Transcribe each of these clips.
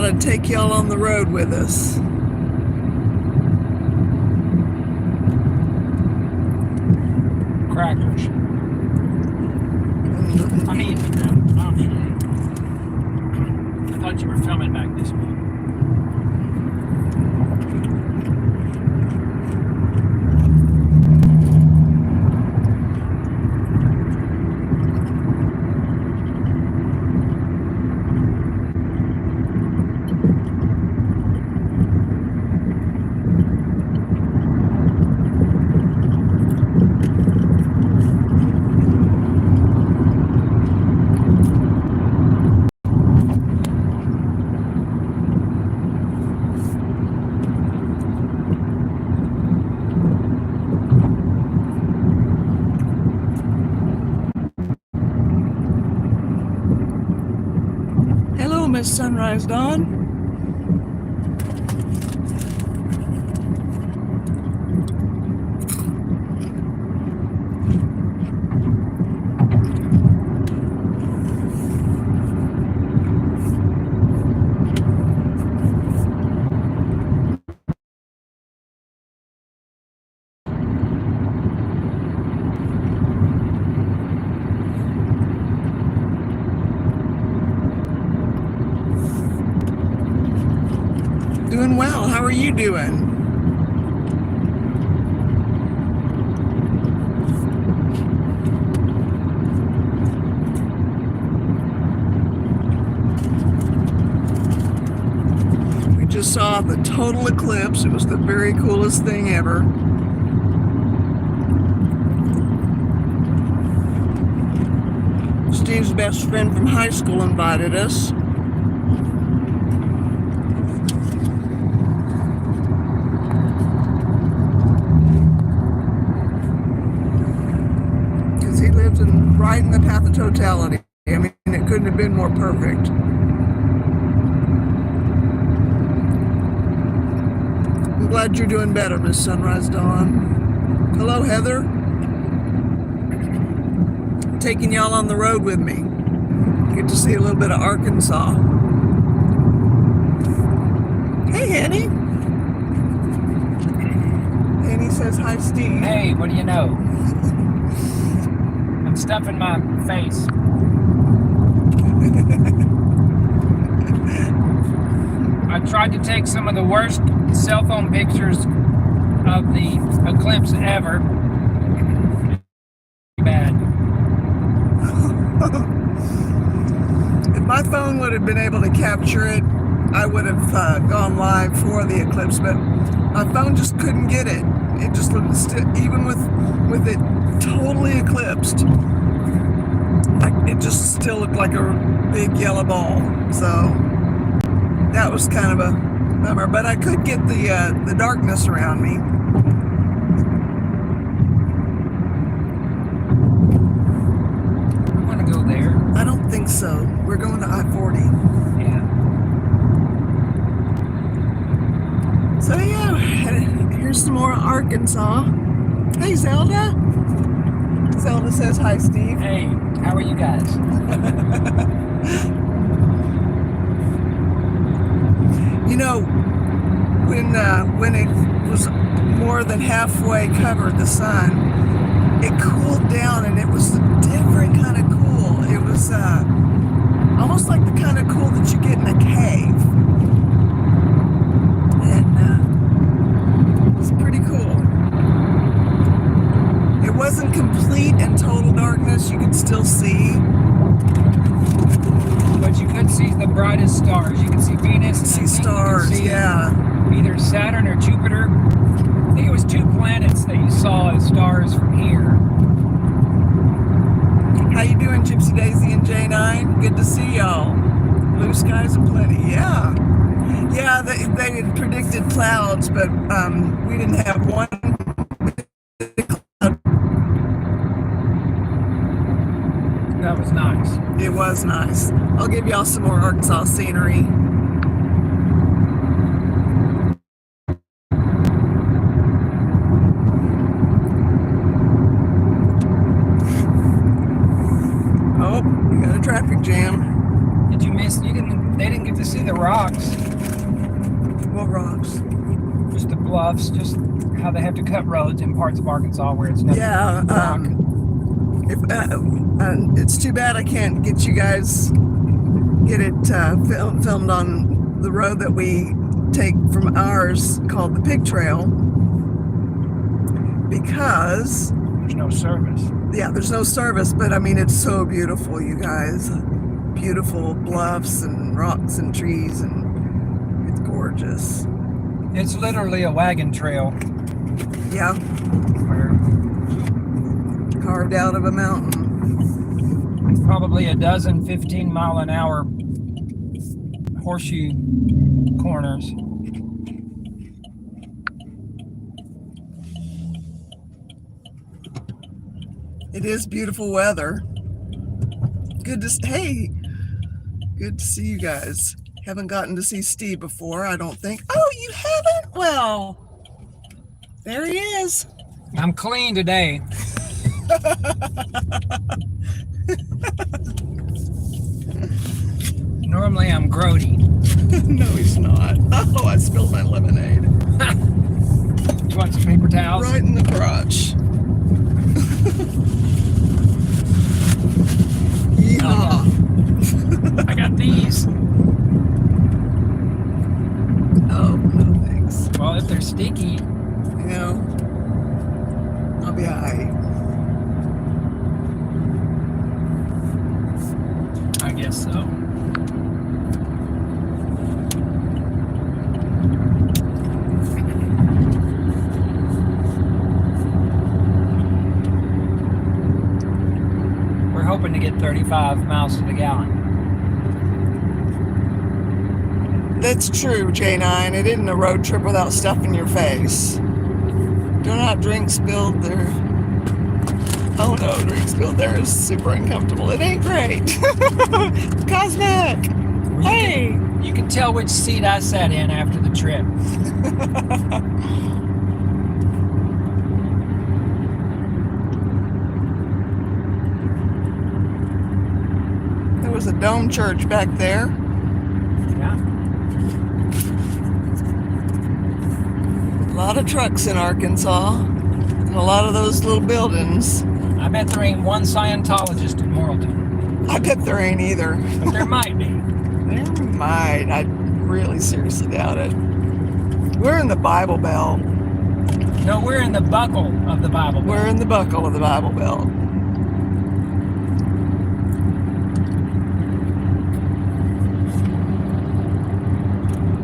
thought I'd take y'all on the road with us. Crackers. I'm eating them. I'm eating. I thought you were filming back this way. Hello, Miss Sunrise Dawn. Doing well. How are you doing? We just saw the total eclipse. It was the very coolest thing ever. Steve's best friend from high school invited us. Right in the path of totality. I mean, it couldn't have been more perfect. I'm glad you're doing better, Miss Sunrise Dawn. Hello, Heather. Taking y'all on the road with me. Get to see a little bit of Arkansas. Hey, Henny. Henny says hi, Steve. Hey, what do you know? Stuff in my face. I tried to take some of the worst cell phone pictures of the eclipse ever. Bad. If my phone would have been able to capture it, I would have gone live for the eclipse, but my phone just couldn't get it. It just looked even with it totally eclipsed, it just still looked like a big yellow ball. So that was kind of a bummer, but I could get the darkness around me. I want to go there. I don't think so. We're going to I-40. Yeah. So yeah, here's some more Arkansas. Hey, Zelda. Zelda says hi, Steve. Hey, how are you guys? You know, when it was more than halfway covered the sun, it cooled down and it was a different kind of cool. It was almost like the kind of cool that you get in a cave. And it's pretty cool. It wasn't complete and total darkness. You could still see. But you could see the brightest stars. You could see Venus. See stars, yeah. Either Saturn or Jupiter. I think it was 2 planets that you saw as stars from here. How you doing, Gypsy Daisy and J9? Good to see y'all. Blue skies and plenty, yeah. Yeah, they had predicted clouds, but we didn't have one. That was nice. It was nice. I'll give y'all some more Arkansas scenery. Oh, we got a traffic jam. Did you miss? They didn't get to see the rocks. What rocks? Just the bluffs, just how they have to cut roads in parts of Arkansas where it's nothing Yeah. but rock. It's too bad I can't get you guys get it filmed on the road that we take from ours called the Pig Trail, because There's no service. yeah, there's no service, but I mean, it's so beautiful, you guys. Beautiful bluffs and rocks and trees, and it's gorgeous. It's literally a wagon trail Yeah, where carved out of a mountain. probably a dozen 15-mile-an-hour horseshoe corners. It is beautiful weather. Good to good to see you guys. Haven't gotten to see Steve before, I don't think. Oh, you haven't? Well, there he is. I'm clean today. Normally I'm grody. No, he's not. Oh, I spilled my lemonade. Do you want some paper towels? Right in the crotch. Yeehaw. I got these. Oh, no thanks. Well, if they're sticky, You know, I'll be alright. I guess so. We're hoping to get 35 miles to the gallon. That's true, J9. It isn't a road trip without stuffing your face. Do not drink spilled there. Oh no, drink spilled there is super uncomfortable. It ain't great. Cosmic! Hey! You can tell which seat I sat in after the trip. There was a dome church back there. Yeah. A lot of trucks in Arkansas. And a lot of those little buildings. I bet there ain't one Scientologist in Morrilton. I bet there ain't either. But there might be. There might. I really seriously doubt it. We're in the Bible Belt. No, we're in the buckle of the Bible Belt. We're in the buckle of the Bible Belt.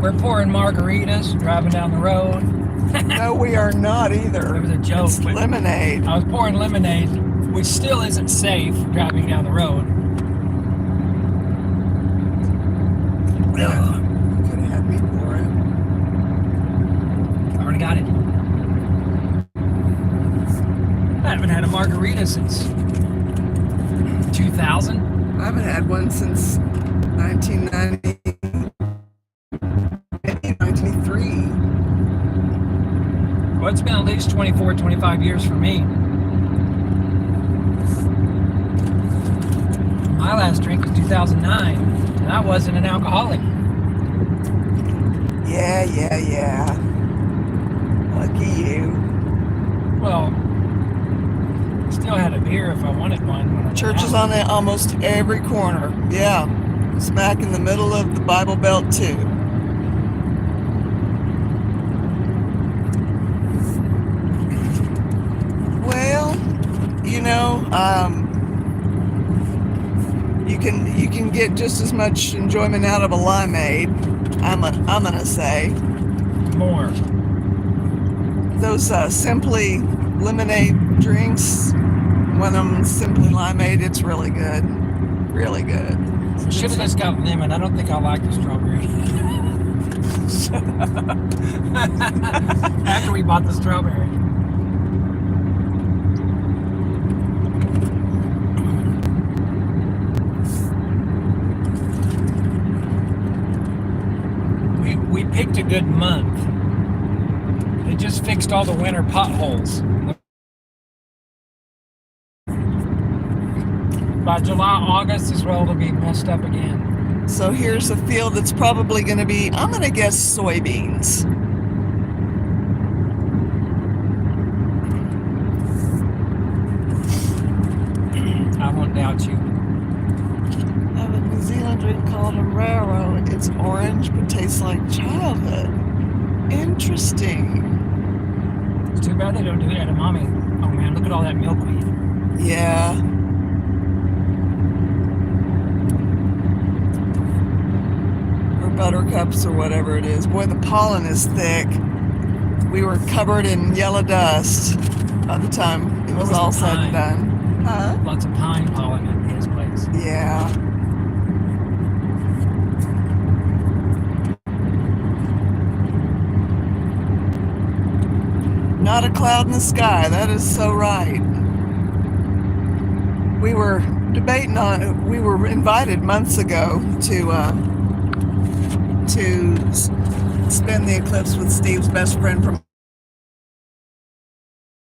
We're pouring margaritas, driving down the road. No, we are not either. It was a joke, It's but lemonade. I was pouring lemonade, which still isn't safe driving down the road. Ugh. Could have had me pour it. I already got it. I haven't had a margarita since 2000. I haven't had one since 1990. 1993. Well, it's been at least 24, 25 years for me. My last drink was 2009, and I wasn't an alcoholic. Yeah. Lucky you. Well, still had a beer if I wanted one. when I was Church is out. on almost every corner. Yeah. Smack in the middle of the Bible Belt, too. Well, you know, you can get just as much enjoyment out of a limeade. I'm gonna say More. those Simply lemonade drinks. One of them Simply limeade. It's really good, really good. Should have just got lemon. I don't think I like the strawberry. After we bought the strawberry. We picked a good month. They just fixed all the winter potholes. By July, August is where it'll be messed up again. So here's a field that's probably going to be, I'm going to guess, soybeans. I won't doubt you. I have a New Zealand drink called Arero. It's orange but tastes like childhood. Interesting. It's too bad they don't do it at a mommy. Oh man, look at all that milkweed. Yeah. Or buttercups or whatever it is. Boy, the pollen is thick. We were covered in yellow dust by the time it was all said and done. Huh? Lots of pine pollen at his place. Yeah. Not a cloud in the sky. That is so right. We were debating on it. We were invited months ago to spend the eclipse with Steve's best friend from.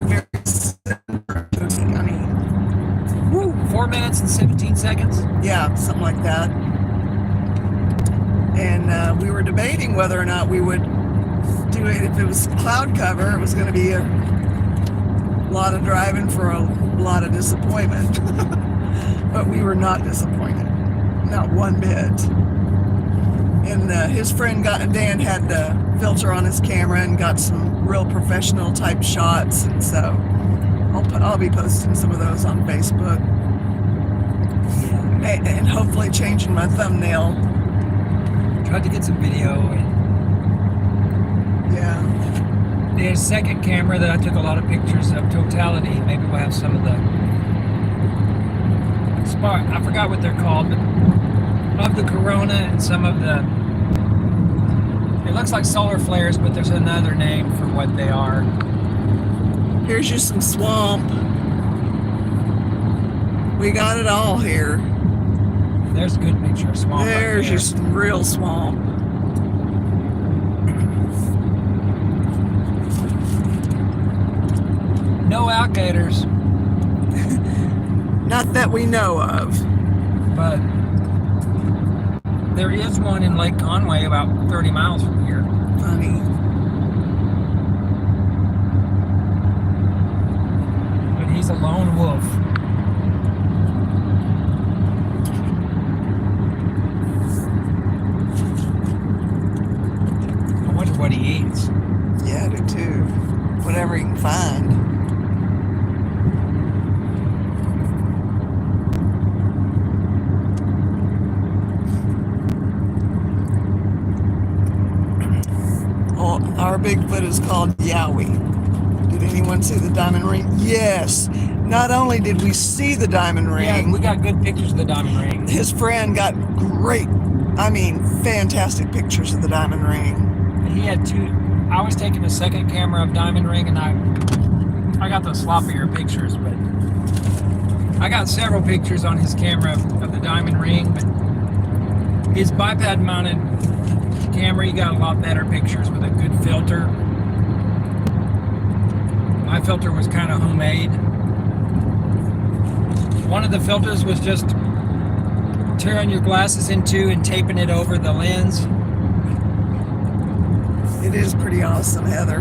I mean, Woo! 4 minutes and 17 seconds. yeah, something like that. And we were debating whether or not we would do it. If it was cloud cover, it was going to be a lot of driving for a lot of disappointment. But we were not disappointed, not one bit. And his friend Dan had the filter on his camera and got some real professional type shots, and so I'll be posting some of those on Facebook, and hopefully changing my thumbnail. Tried to get some video. And Yeah. the second camera that I took a lot of pictures of totality. Maybe we'll have some of the spot. I forgot what they're called, but of the corona and some of the. It looks like solar flares, but there's another name for what they are. Here's you some swamp. We got it all here. There's a good picture of swamp. There's right your some real swamp. No alligators, Not that we know of. but there is one in Lake Conway about 30 miles from here. Funny. But he's a lone wolf. I wonder what he eats. Yeah, I do too. Whatever you can find. Oh, our Bigfoot is called Yowie. Did anyone see the diamond ring? Yes. Not only did we see the diamond Yeah, ring, we got good pictures of the diamond ring. his friend got great, fantastic pictures of the diamond ring. He had two. I was taking a second camera of diamond ring, and I got the sloppier pictures, but I got several pictures on his camera of the diamond ring. But his bipod mounted camera, he got a lot better pictures with a good filter. My filter was kind of homemade. One of the filters was just tearing your glasses in two and taping it over the lens. It is pretty awesome, Heather.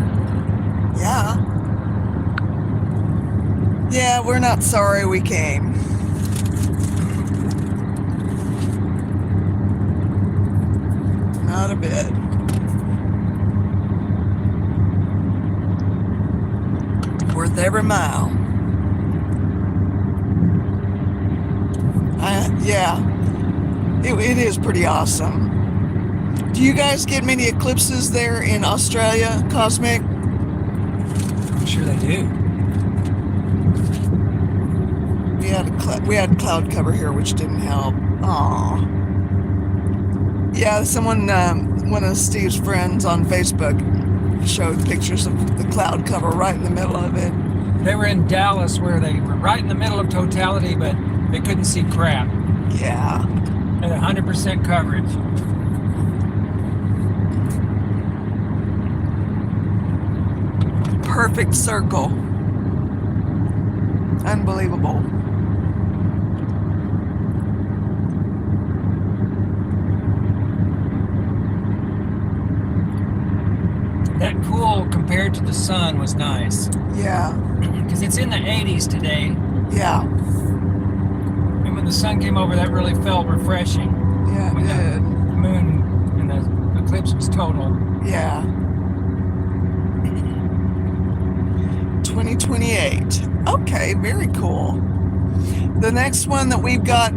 Yeah. Yeah, we're not sorry we came. Not a bit. Worth every mile. Yeah, it is pretty awesome. Do you guys get many eclipses there in Australia, Cosmic? I'm sure they do. We had cloud cover here, which didn't help. Aw. Yeah, one of Steve's friends on Facebook showed pictures of the cloud cover right in the middle of it. They were in Dallas where they were right in the middle of totality, but they couldn't see crap. Yeah. At 100% coverage. Perfect circle. Unbelievable. that cool compared to the sun was nice. Yeah. Because it's in the 80s today. Yeah. And when the sun came over, that really felt refreshing. Yeah, When it the did. moon and the eclipse was total. Yeah. 2028. Okay, very cool. The next one that we've got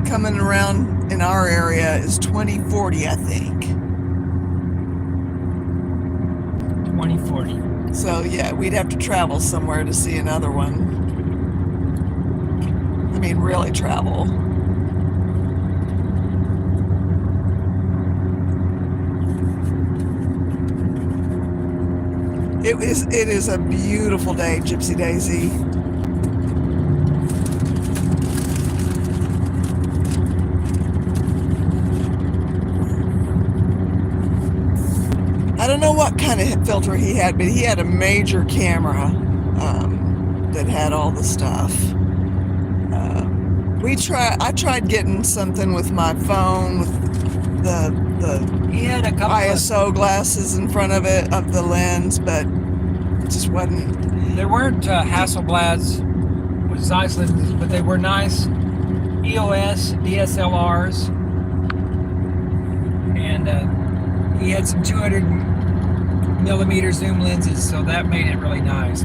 coming around in our area is 2040, I think. 2040. So yeah, we'd have to travel somewhere to see another one. I mean, really travel. It is a beautiful day, Gypsy Daisy. I don't know what kind of filter he had, but he had a major camera that had all the stuff. I tried getting something with my phone with the He had a couple ISO glasses in front of it, of the lens, but it just wasn't. There weren't Hasselblads with Zeiss lenses, but they were nice EOS DSLRs. And he had some 200 millimeter zoom lenses, so that made it really nice.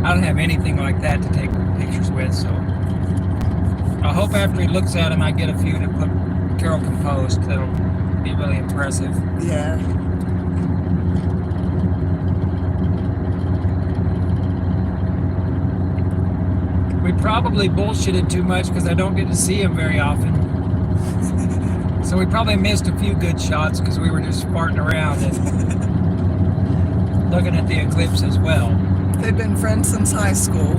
I don't have anything like that to take pictures with, so I hope after he looks at them I get a few to put Carol can post. That'll be really impressive. Yeah. We probably bullshitted too much because I don't get to see him very often. So we probably missed a few good shots because we were just farting around and looking at the eclipse as well. They've been friends since high school.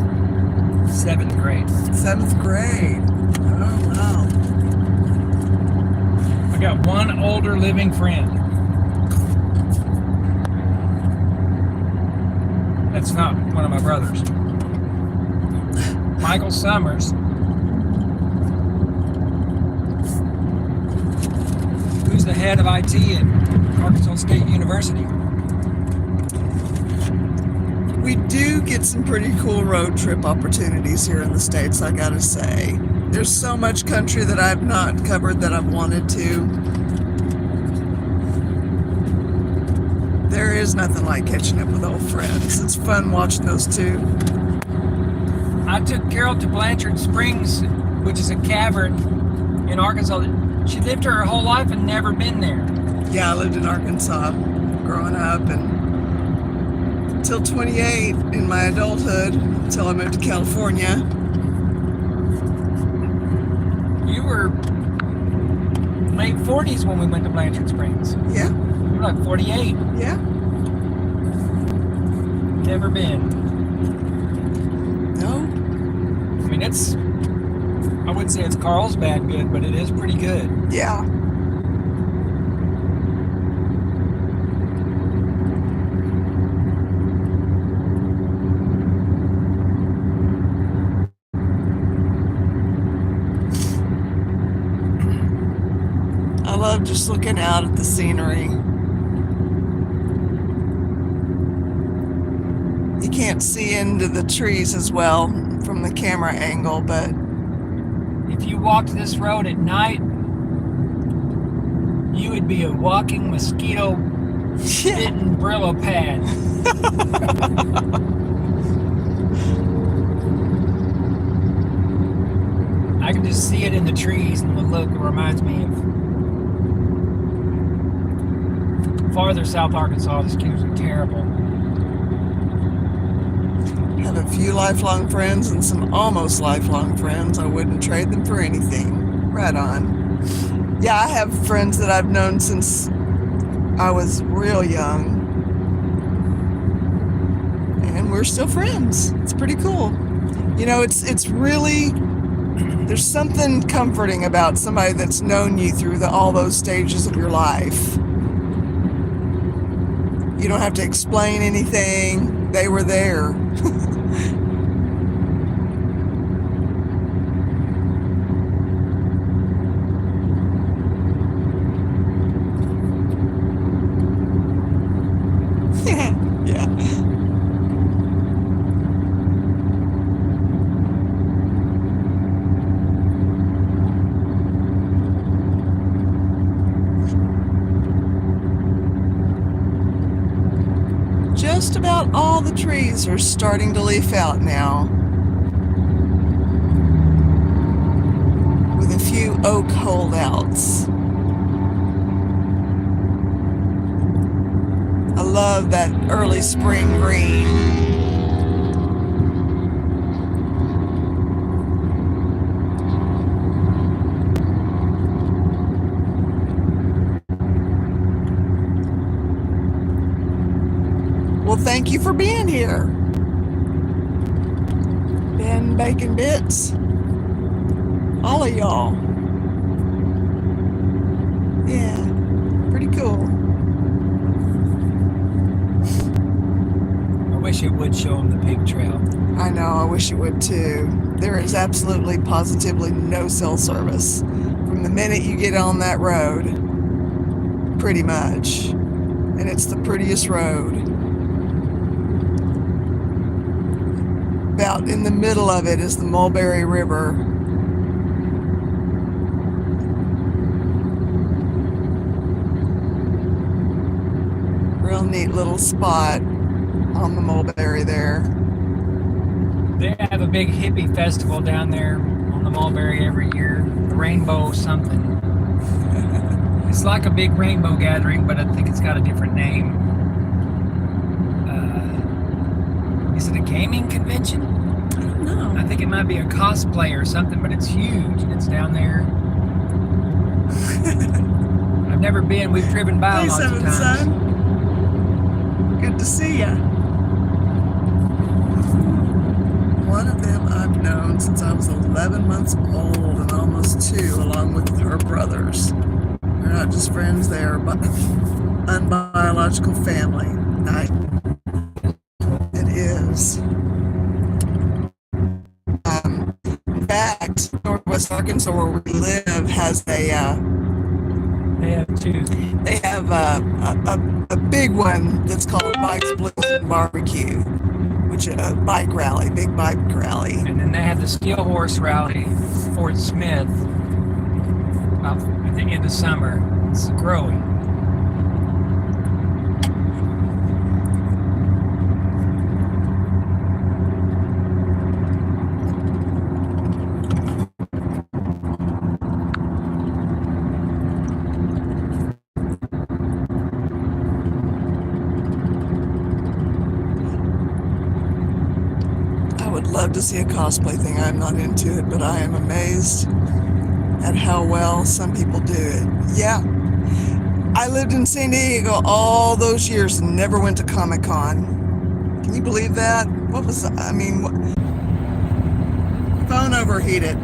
7th grade. 7th grade. Oh, wow. I got one older living friend. That's not one of my brothers. Michael Summers, who's the head of IT at Arkansas State University. We do get some pretty cool road trip opportunities here in the States, I gotta say. There's so much country that I've not covered that I've wanted to. There is nothing like catching up with old friends. It's fun watching those two. I took Carol to Blanchard Springs, which is a cavern in Arkansas. She lived her whole life and never been there. Yeah, I lived in Arkansas growing up and until 28 in my adulthood, until I moved to California. You were late 40s when we went to Blanchard Springs. Yeah, You were like 48. yeah. Never been. No, I mean, it's, I wouldn't say it's Carlsbad good, but it is pretty good. yeah. I love just looking out at the scenery. You can't see into the trees as well from the camera angle, but If you walked this road at night, you would be a walking mosquito yeah, bitten Brillo pad. I can just see it in the trees, and the look reminds me of farther south Arkansas. These kids are terrible. have a few lifelong friends and some almost lifelong friends. I wouldn't trade them for anything. Right on. Yeah, I have friends that I've known since I was real young. And we're still friends. It's pretty cool. You know, it's really, there's something comforting about somebody that's known you through all those stages of your life. You don't have to explain anything. They were there. just about all the trees are starting to leaf out now, with a few oak holdouts. I love that early spring green. Well, thank you for being here. Ben Bacon Bits. All of y'all. Yeah, pretty cool. I wish it would show them the pig trail. I know, I wish it would too. There is absolutely, positively no cell service from the minute you get on that road. Pretty much. And it's the prettiest road. About in the middle of it is the Mulberry River. Real neat little spot on the Mulberry there. They have a big hippie festival down there on the Mulberry every year. The Rainbow something. It's like a big rainbow gathering, but I think it's got a different name. Is it a gaming convention? I don't know. I think it might be a cosplay or something, but it's huge. It's down there. I've never been. We've driven by Hey, lots of Seventh times. Son. Good to see ya. One of them I've known since I was 11 months old and almost 2, along with her brothers. They're not just friends, they are unbiological family. It is. In fact, Northwest Arkansas, where we live, has They have two. They have a big one that's called Bikes, Blues, and Barbecue, which is a bike rally, big bike rally. And then they have the Steel Horse Rally, Fort Smith, at the end of summer. It's growing. Love to see a cosplay thing. I'm not into it, but I am amazed at how well some people do it. Yeah. I lived in San Diego all those years and never went to Comic-Con. Can you believe that? What was, I mean, phone overheated.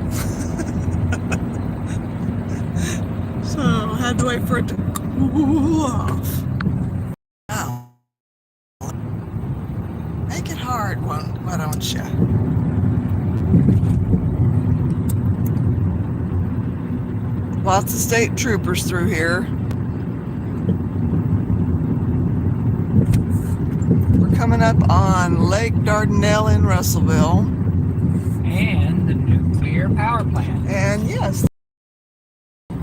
So I had to wait for it to cool off. Wow. Make it hard, why don't you? Lots of state troopers through here. We're coming up on Lake Dardanelle in Russellville. And the nuclear power plant. And yes. You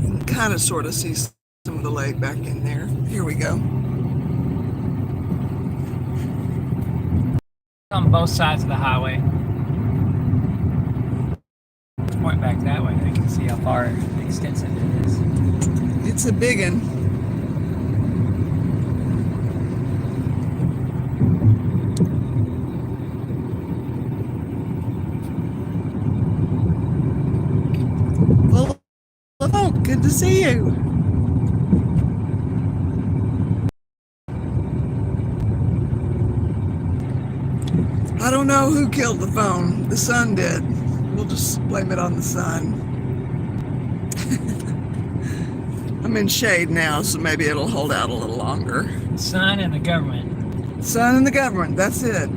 can kind of sort of see some of the lake back in there. Here we go. On both sides of the highway. Point back that way, they can see how far extensive it is. It's a big one. Well, hello, good to see you. I don't know who killed the phone. The sun did. We'll just blame it on the sun. I'm in shade now, so maybe it'll hold out a little longer. Sun and the government. Sun and the government, that's it.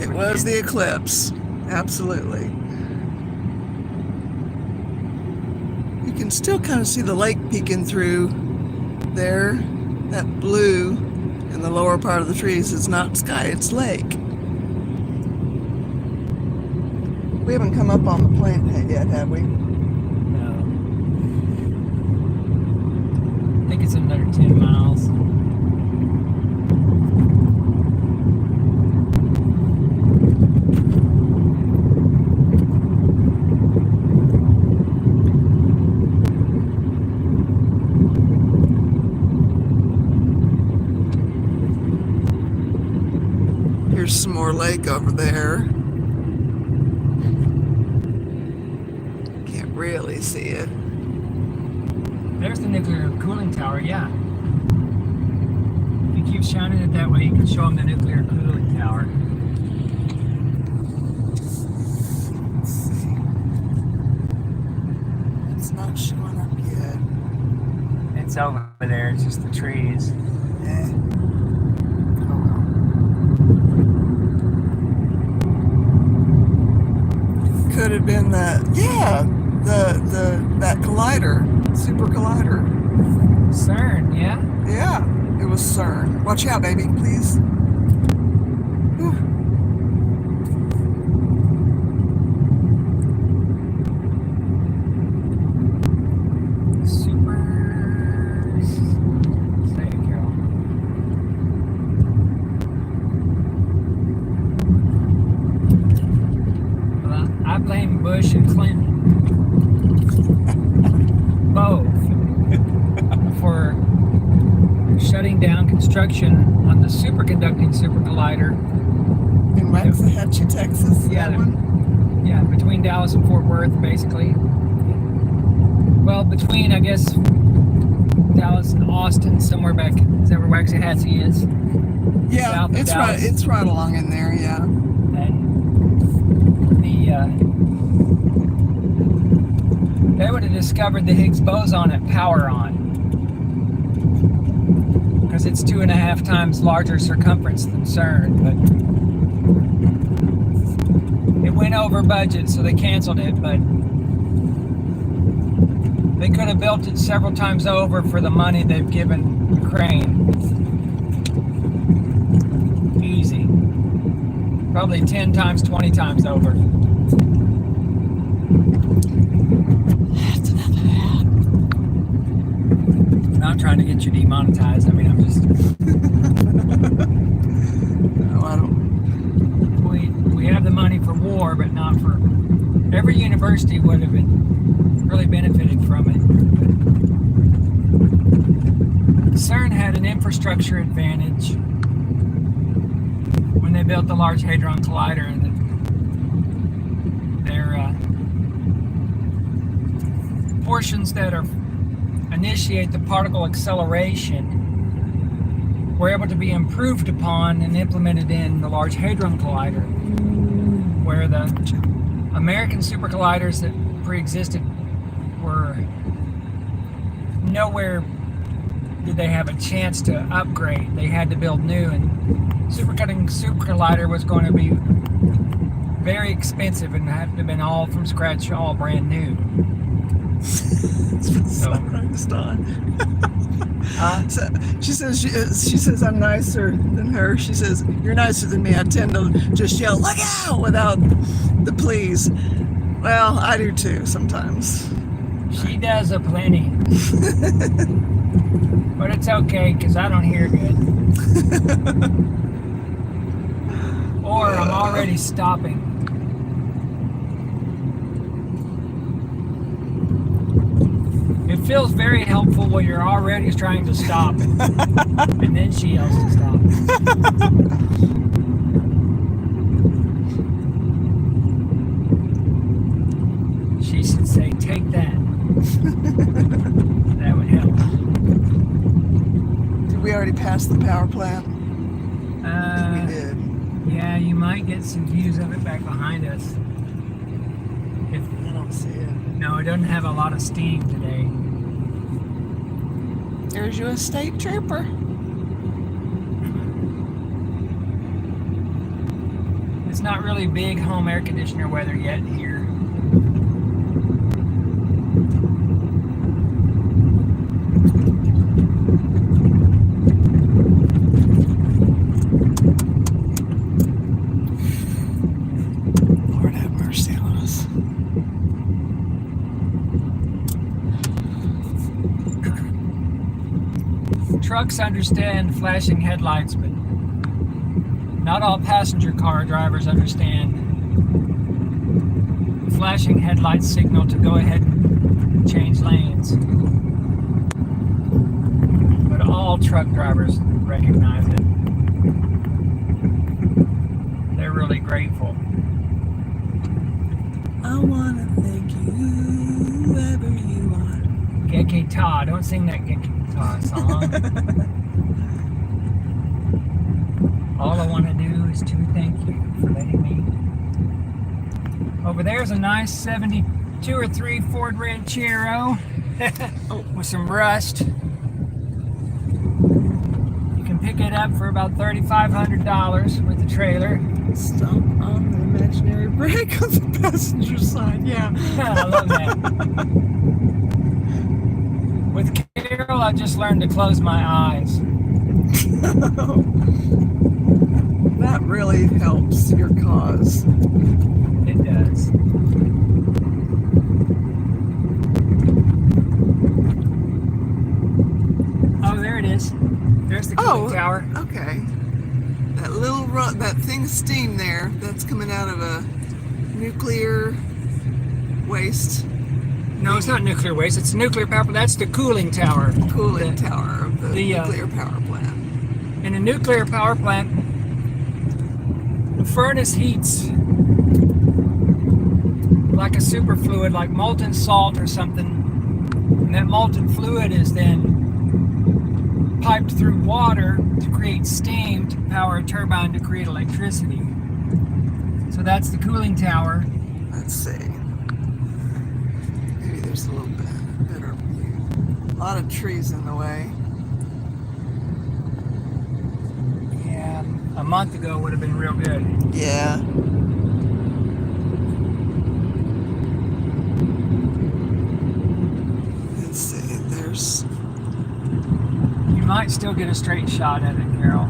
It was the eclipse. Absolutely. You can still kind of see the lake peeking through there. That blue in the lower part of the trees is not sky, it's lake. We haven't come up on the plant yet, have we? No. I think it's another 10 miles. Here's some more lake over there. Can't really see it. There's the nuclear cooling tower, yeah. If you keep shining it that way, you can show them the nuclear cooling tower. Let's see. It's not showing up yet. It's over there, it's just the trees. Eh. Could have been that, yeah, that collider, super collider. CERN, yeah? Yeah, it was CERN. Watch out, baby, please. Whew. Super. Say it, Carol. Well, I blame Bush and Clinton. Both. For shutting down construction on the superconducting super collider. In Waxahachie, Texas. Yeah, That one? Yeah, between Dallas and Fort Worth, basically. Well, between, I guess, Dallas and Austin, somewhere back. Is that where Waxahachie is? Yeah, South of it's Dallas. right. It's right along in there. Yeah. And they would have discovered the Higgs boson at power on, because it's 2.5 times larger circumference than CERN, but it went over budget, so they canceled it. But they could have built it several times over for the money they've given Ukraine. Easy. Probably 10 times, 20 times over. That's enough of that. I'm not trying to get you demonetized. I mean, I'm just. No, I don't. We have the money for war, but not for. Every university would have really benefited from it. CERN had an infrastructure advantage when they built the Large Hadron Collider, and their portions that initiate the particle acceleration were able to be improved upon and implemented in the Large Hadron Collider, where the American super colliders that pre-existed were nowhere did they have a chance to upgrade. They had to build new, and supercutting super collider was going to be very expensive and had to have been all from scratch, all brand new. So so she says I'm nicer than her. She says you're nicer than me. I tend to just yell "look out" without the please. Well, I do too sometimes. She does a plenty. But it's okay, because I don't hear good. Or I'm already stopping. It feels very helpful when you're already trying to stop. And then she yells to stop. She should say, take that. That would help. Did we already pass the power plant? We did. Yeah, you might get some views of it back behind us. I don't see it. No, it doesn't have a lot of steam today. There's your state trooper. It's not really big home air conditioner weather yet here. Lord have mercy on us. Trucks understand flashing headlights, but not all passenger car drivers understand flashing headlights signal to go ahead and change lanes. But all truck drivers recognize it. They're really grateful. I wanna thank you, whoever you are. Geki Ta, don't sing that Geki Ta song. All I want to do is to thank you for letting me. Over there's a nice 72 or 3 Ford Ranchero with some rust. You can pick it up for about $3,500 with the trailer. Stomp on the imaginary brake on the passenger side. Yeah. I love that. With Carol, I just learned to close my eyes. That really helps your cause. It does. Oh, there it is. There's the cooling tower. Okay. That little that thing of steam there, that's coming out of a nuclear waste No, it's not nuclear waste. It's nuclear power plant. That's the cooling tower. cooling tower of the the, nuclear power plant. In a nuclear power plant, the furnace heats like a superfluid, like molten salt or something. And that molten fluid is then piped through water to create steam to power a turbine to create electricity. So that's the cooling tower. Let's see. Maybe there's a little bit better view. A lot of trees in the way. Yeah, a month ago would have been real good. Yeah. Let's see. There's. You might still get a straight shot at it, Carol.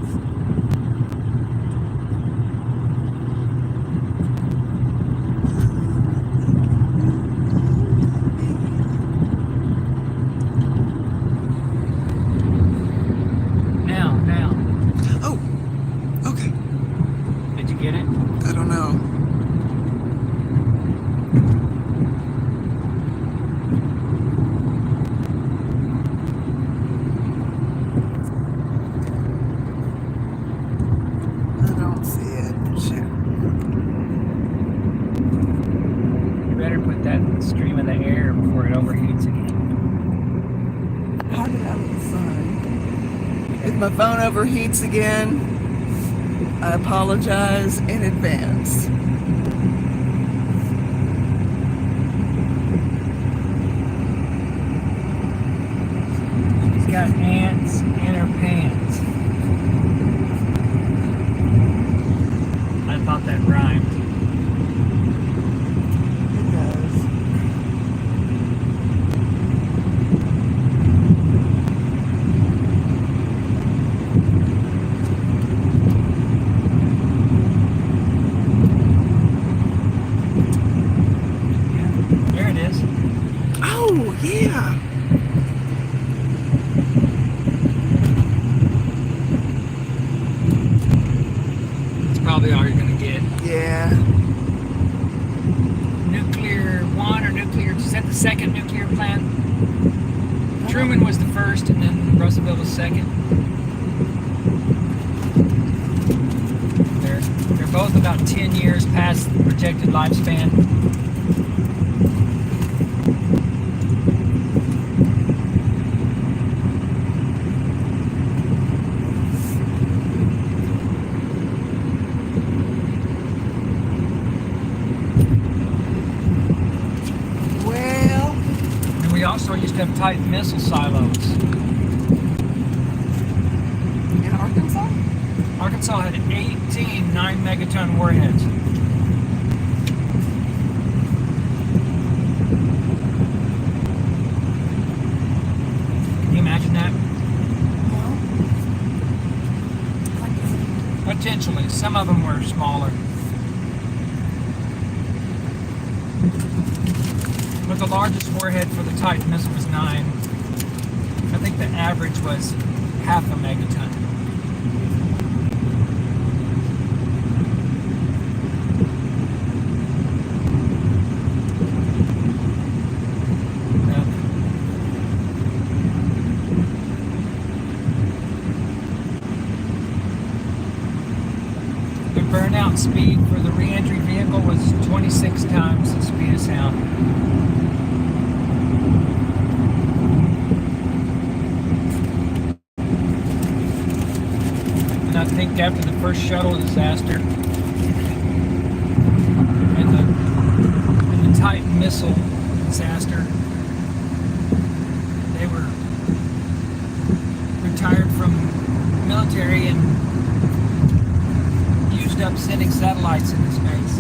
Now. Oh. Okay. Did you get it? I don't know. I don't see it. Shoot. You better put that stream in the air before it overheats again. How did I look fine? If my phone overheats again, I apologize in advance. She's got ants in her pants. I thought that rhymed. It does. Yeah, there it is. Oh, yeah. It's probably all you're gonna get. Yeah. Nuclear one or nuclear, is that the second nuclear plant? Truman was the first and then Roosevelt was second. They're both about 10 years past the projected lifespan. Well, And we also used to have tight missile silos. in Arkansas? Arkansas had 18 9 megaton warheads. Can you imagine that? Potentially. Some of them were smaller. But the largest warhead for the Titan missile was 9. I think the average was half a megaton. The burnout speed for the re-entry vehicle was 26 times the speed of sound. I think after the first shuttle disaster and the Titan missile disaster, they were retired from military and used up sending satellites into space.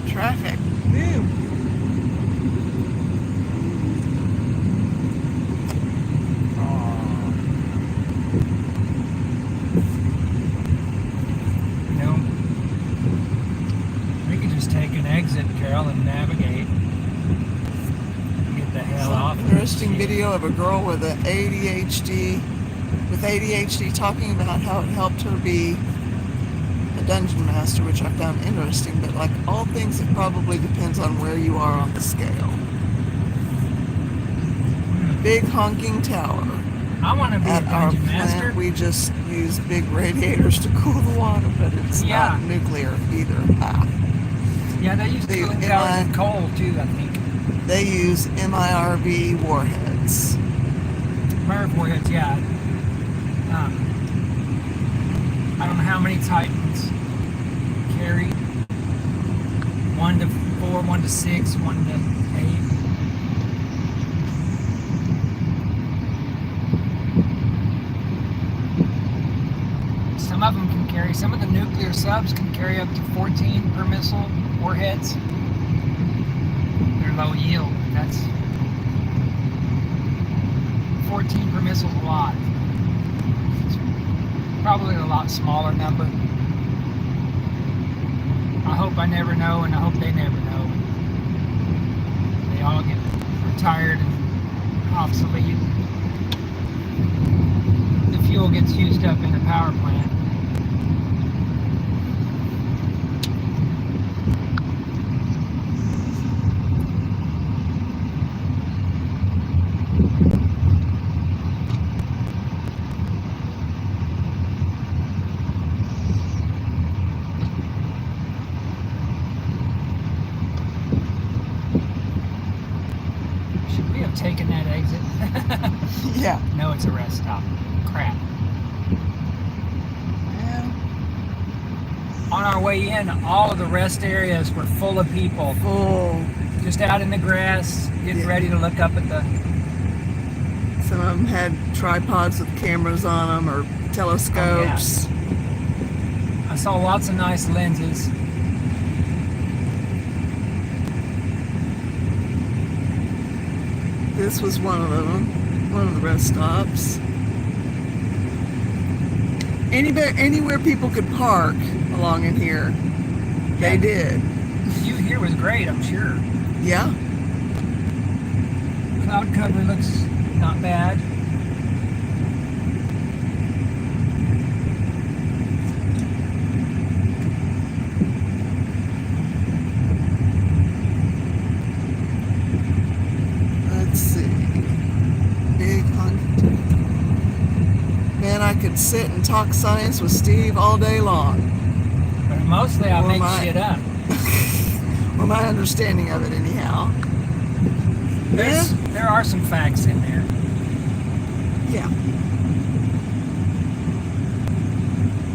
Traffic. We could just take an exit, Carol, and navigate. Get the hell off. Interesting video of a girl with ADHD talking about how it helped her be a dungeon master, which I found interesting, but like all things, it probably depends on where you are on the scale. Big honking tower. I want to be a At our dungeon master. plant, we just use big radiators to cool the water, but it's Yeah. not nuclear either. Yeah, they use They- cooling towers and coal too, I think. They use MIRV warheads. MIRV warheads, yeah. I don't know how many Titans carry. 1 to 4, 1 to 6, 1 to 8. Some of them can carry, some of the nuclear subs can carry up to 14 per missile warheads. They're low yield. That's 14 per missile is a lot. It's probably a lot smaller number. I hope I never know, and I hope they never know. They all get retired and obsolete. The fuel gets used up in a power plant. Should we have taken that exit? Yeah. No, it's a rest stop. Crap. Well, On our way in, all of the rest areas were full of people. full. Just out in the grass, getting Yeah. ready to look up at the... Some of them had tripods with cameras on them or telescopes. I saw lots of nice lenses. This was one of them, one of the rest stops. Anywhere people could park along in here, they did. The view here was great, I'm sure. Yeah. Cloud cover looks not bad. Let's see. Big hunting. Man, I could sit and talk science with Steve all day long. But mostly I Or make my- shit up. Well, my understanding of it, anyhow. Yeah. There are some facts in there. Yeah.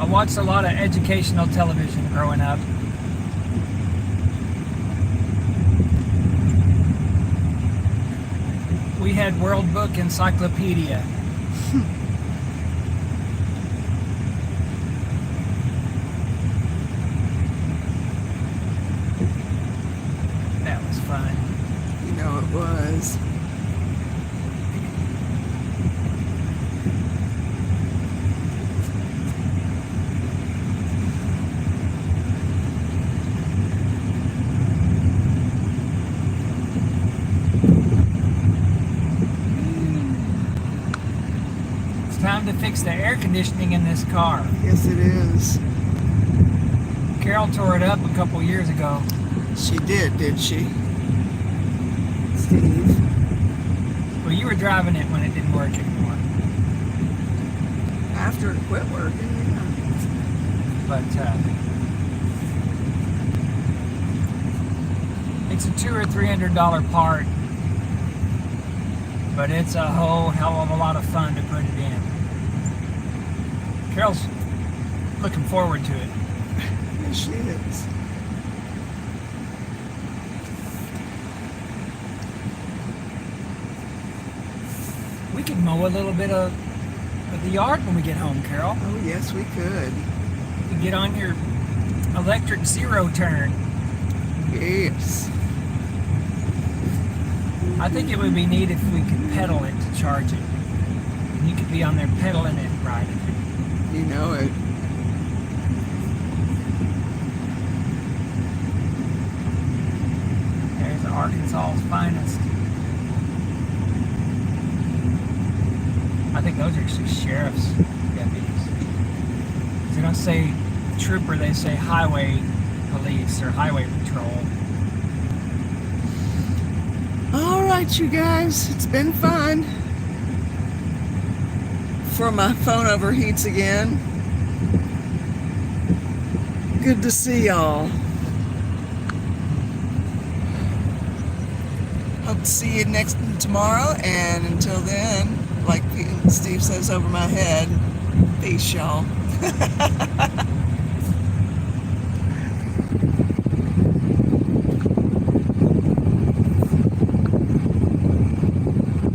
I watched a lot of educational television growing up. We had World Book Encyclopedia. That was fun. You know it was. It's time to fix the air conditioning in this car. Yes, it is. Carol tore it up a couple years ago. She did she? Steve. Well, you were driving it when it didn't work anymore. After it quit working, yeah. But it's a $200 or $300 part, but it's a whole hell of a lot of fun to put it in. Carol's looking forward to it. Yes, she is. We could mow a little bit of the yard when we get home, Carol. Oh, yes, we could. We could get on your electric zero turn. Yes. I think it would be neat if we could pedal it to charge it. And you could be on there pedaling it, riding it. You know it. There's Arkansas's finest. I think those are actually sheriff's deputies. They don't say trooper, they say highway police or highway patrol. All right, you guys, it's been fun. Before my phone overheats again. Good to see y'all. Hope to see you tomorrow, and until then, like Steve says over my head, peace, y'all.